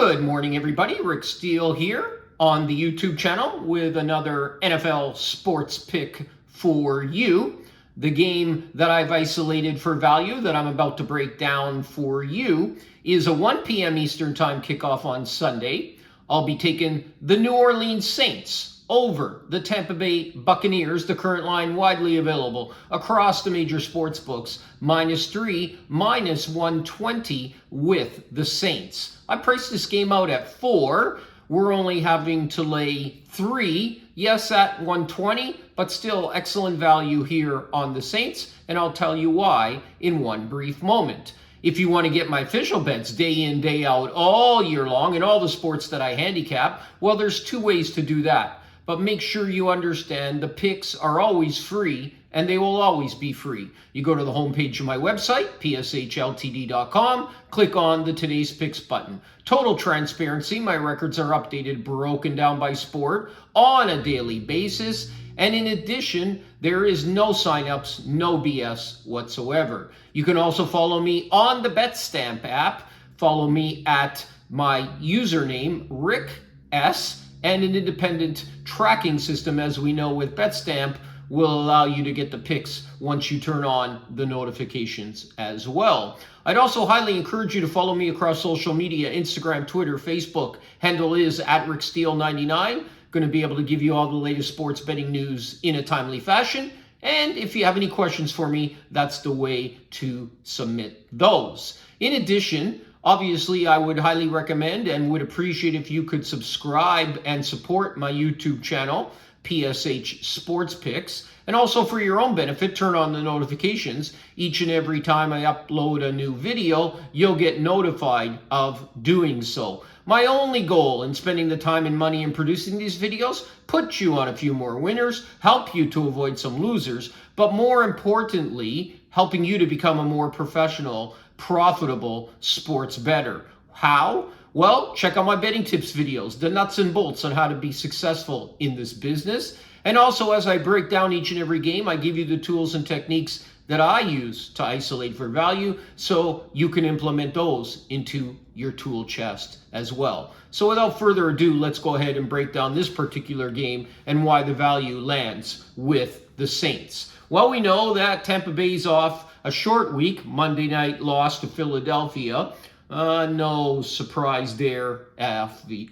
Good morning, everybody. Rick Steele here on the YouTube channel with another NFL sports pick for you. The game that I've isolated for value that I'm about to break down for you is a 1 p.m. Eastern Time kickoff on Sunday. I'll be taking the New Orleans Saints over the Tampa Bay Buccaneers, the current line widely available across the major sports books, -3, -120 with the Saints. I priced this game out at 4. We're only having to lay 3, yes, at 120, but still excellent value here on the Saints, and I'll tell you why in one brief moment. If you want to get my official bets day in, day out, all year long in all the sports that I handicap, well, there's 2 ways to do that. But make sure you understand the picks are always free, and they will always be free. You go to the homepage of my website, pshltd.com, click on the Today's Picks button. Total transparency, my records are updated, broken down by sport on a daily basis. And in addition, there is no signups, no BS whatsoever. You can also follow me on the Betstamp app. Follow me at my username, Rick S., and an independent tracking system, as we know with Betstamp, will allow you to get the picks once you turn on the notifications as well. I'd also highly encourage you to follow me across social media, Instagram, Twitter, Facebook. Handle is @RickSteele99. Going to be able to give you all the latest sports betting news in a timely fashion. And if you have any questions for me, that's the way to submit those. In addition, obviously, I would highly recommend and would appreciate if you could subscribe and support my YouTube channel, PSH Sports Picks. And also for your own benefit, turn on the notifications. Each and every time I upload a new video, you'll get notified of doing so. My only goal in spending the time and money in producing these videos, put you on a few more winners, help you to avoid some losers, but more importantly, helping you to become a more professional, profitable sports bettor. How? Well, check out my betting tips videos, the nuts and bolts on how to be successful in this business. And also, as I break down each and every game, I give you the tools and techniques that I use to isolate for value, so you can implement those into your tool chest as well. So without further ado, let's go ahead and break down this particular game and why the value lands with the Saints. Well, we know that Tampa Bay's off a short week, Monday night loss to Philadelphia. No surprise there,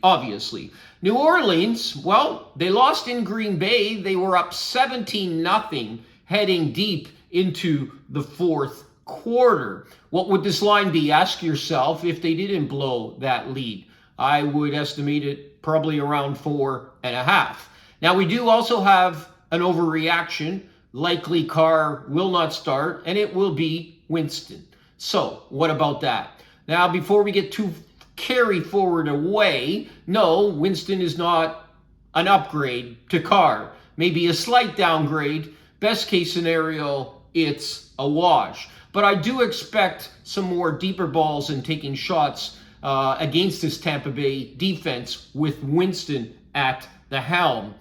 obviously. New Orleans, well, they lost in Green Bay. They were up 17-0 heading deep into the fourth quarter. What would this line be? Ask yourself if they didn't blow that lead. I would estimate it probably around 4.5. Now, we do also have an overreaction. Likely Carr will not start, and it will be Winston. So, what about that? Now, before we get too carry forward away, no, Winston is not an upgrade to Carr. Maybe a slight downgrade. Best case scenario, it's a wash. But I do expect some more deeper balls and taking shots against this Tampa Bay defense with Winston at the helm.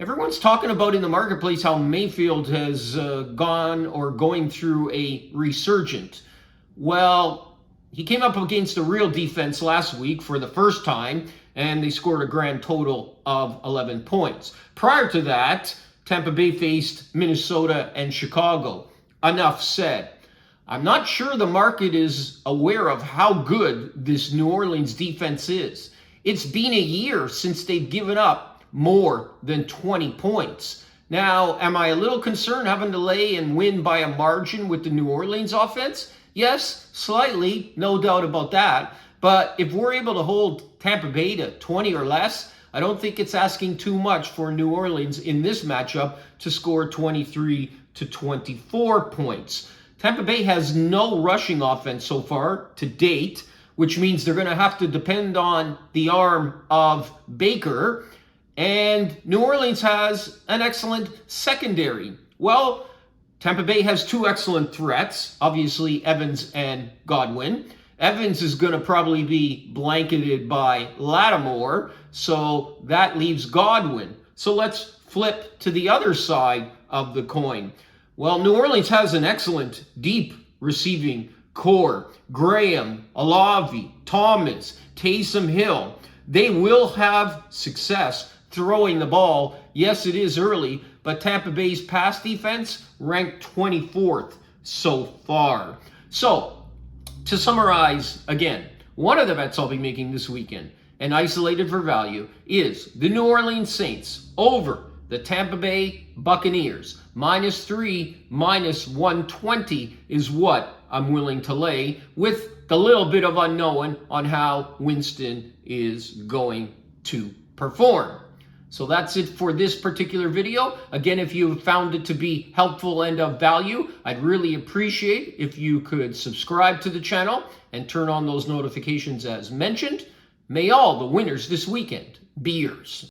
Everyone's talking about in the marketplace how Mayfield has going through a resurgent. Well, he came up against a real defense last week for the first time, and they scored a grand total of 11 points. Prior to that, Tampa Bay faced Minnesota and Chicago. Enough said. I'm not sure the market is aware of how good this New Orleans defense is. It's been a year since they've given up more than 20 points. Now, am I a little concerned having to lay and win by a margin with the New Orleans offense? Yes, slightly, no doubt about that. But if we're able to hold Tampa Bay to 20 or less, I don't think it's asking too much for New Orleans in this matchup to score 23 to 24 points. Tampa Bay has no rushing offense so far to date, which means they're going to have to depend on the arm of Baker. And New Orleans has an excellent secondary. Well, Tampa Bay has 2 excellent threats, obviously Evans and Godwin. Evans is going to probably be blanketed by Lattimore, so that leaves Godwin. So let's flip to the other side of the coin. Well, New Orleans has an excellent deep receiving core. Graham, Olave, Thomas, Taysom Hill. They will have success throwing the ball. Yes, it is early, but Tampa Bay's pass defense ranked 24th so far. So, to summarize again, one of the bets I'll be making this weekend, and isolated for value, is the New Orleans Saints over the Tampa Bay Buccaneers. -3, -120 is what I'm willing to lay, with the little bit of unknown on how Winston is going to perform. So that's it for this particular video. Again, if you found it to be helpful and of value, I'd really appreciate if you could subscribe to the channel and turn on those notifications as mentioned. May all the winners this weekend be yours.